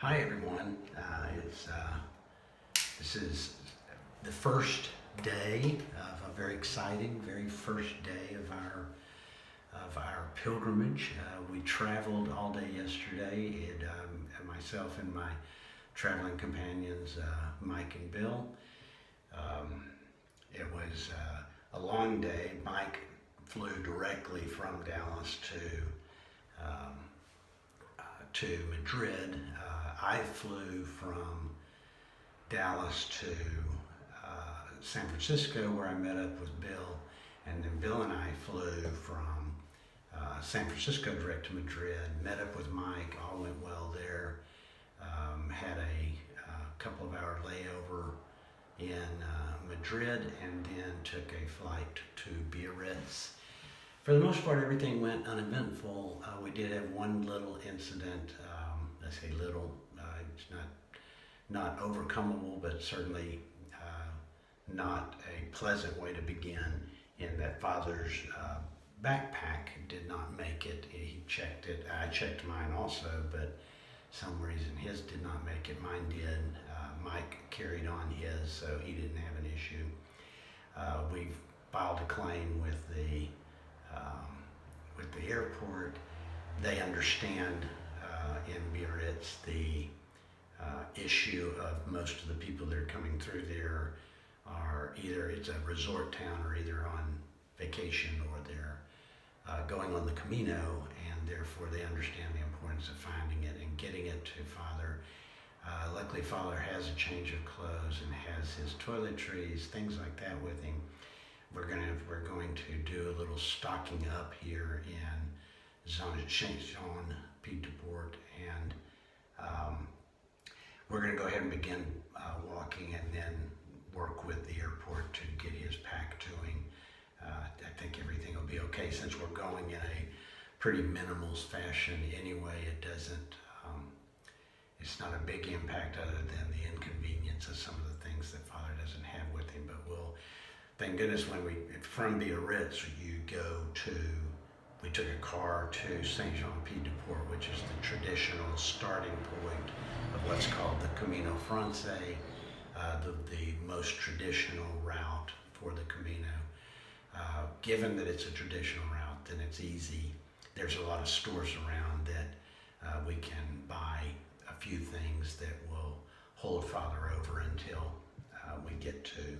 Hi everyone. This is the first day of a very exciting, very first day of our pilgrimage. We traveled all day yesterday. Myself and my traveling companions, Mike and Bill. Um, it was a long day. Mike flew directly from Dallas um, to Madrid. I flew from Dallas to San Francisco, where I met up with Bill, and then Bill and I flew from San Francisco direct to Madrid. Met up with Mike. All went well there. Had a couple of hour layover in Madrid, and then took a flight to Biarritz. For the most part, everything went uneventful. We did have one little incident. I say little. It's not overcomable, but certainly not a pleasant way to begin. In that Father's backpack did not make it. He checked it. I checked mine also, but some reason his did not make it. Mine did. Mike carried on his, so he didn't have an issue. We've filed a claim with the airport. They understand in Biarritz the issue of most of the people that are coming through there are either it's a resort town or either on vacation or they're going on the Camino, and therefore they understand the importance of finding it and getting it to Father. Luckily, Father has a change of clothes and has his toiletries, things like that with him. We're going to do a little stocking up here in Saint-Jean, Pied de Port, and we're going to go ahead and begin walking and then work with the airport to get his pack to him. I think everything will be okay since we're going in a pretty minimal fashion anyway. It's not a big impact other than the inconvenience of some of the things that Father doesn't have with him, but thank goodness from Biarritz, we took a car to Saint-Jean-Pied-de-Port, which is the traditional starting point of what's called the Camino Francais, the most traditional route for the Camino. Given that it's a traditional route, then it's easy. There's a lot of stores around that we can buy a few things that will hold Father over until we get to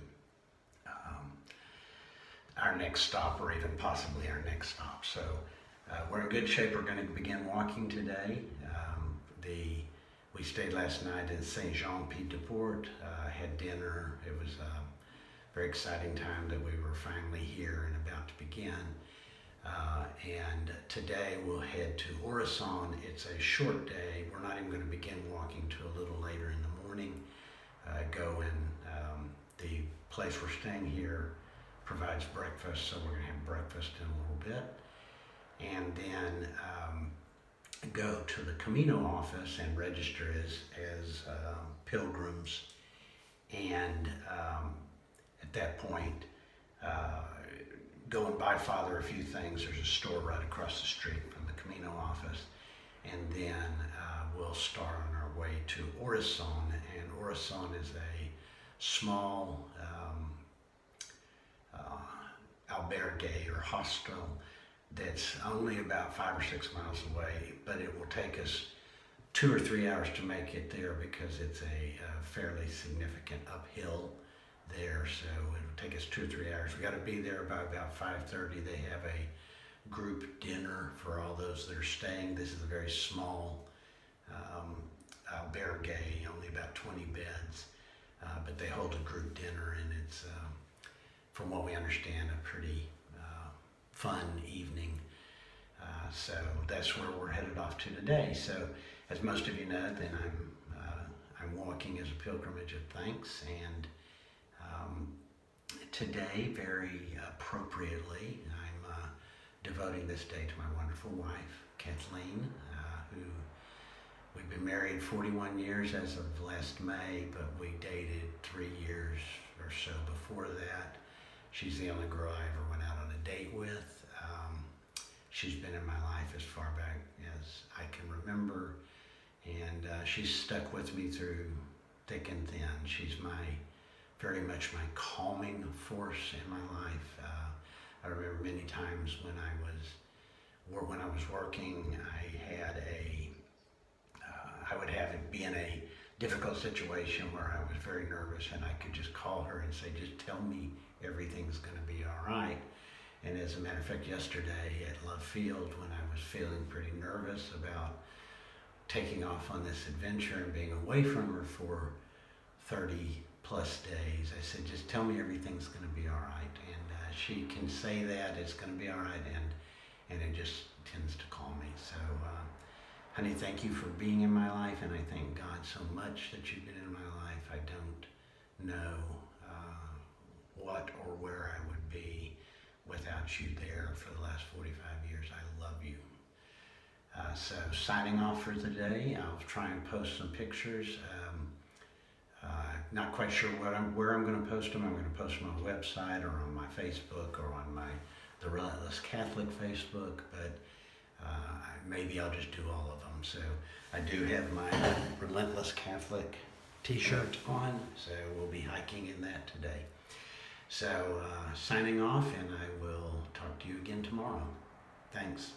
our next stop, or even possibly our next stop. So we're in good shape. We're going to begin walking today. We stayed last night in Saint-Jean-Pied-de-Port, had dinner. It was a very exciting time that we were finally here and about to begin. And today we'll head to Orison. It's a short day. We're not even going to begin walking till a little later in the morning. The place we're staying here provides breakfast, so we're going to have breakfast in a little bit. And then go to the Camino office and register as pilgrims. And at that point, go and buy Father a few things. There's a store right across the street from the Camino office. And then we'll start on our way to Orison. And Orison is a small albergue or hostel that's only about 5 or 6 miles away, but it will take us 2 or 3 hours to make it there because it's a fairly significant uphill there. So it'll take us 2 or 3 hours. We got to be there by about 5:30. They have a group dinner for all those that are staying. This is a very small albergue, only about 20 beds, but they hold a group dinner, and it's, from what we understand, a pretty fun evening. So that's where we're headed off to today. So as most of you know, then I'm walking as a pilgrimage of thanks, and today, very appropriately, I'm devoting this day to my wonderful wife, Kathleen, who we've been married 41 years as of last May, but we dated 3 years or so before that. She's the only girl I ever went out on a date with. She's been in my life as far back as I can remember, and and she's stuck with me through thick and thin. She's very much my calming force in my life. I remember many times when I was working, I would have it be in a difficult situation where I was very nervous, and I could just call her and say, just tell me everything's going to be all right. And as a matter of fact, yesterday at Love Field, when I was feeling pretty nervous about taking off on this adventure and being away from her for 30 plus days, I said, just tell me everything's going to be all right. And she can say that it's going to be all right, and it just tends to calm me. So, honey, thank you for being in my life, and I thank God so much that you've been in my life. I don't know what or where I would be without you there for the last 45 years. I love you. So signing off for today. I'll try and post some pictures. Not quite sure where I'm going to post them. I'm going to post them on my website or on my Facebook or on the Relentless Catholic Facebook, but maybe I'll just do all of them. So I do have my Relentless Catholic t-shirt on, so we'll be hiking in that today. So signing off, and I will talk to you again tomorrow. Thanks.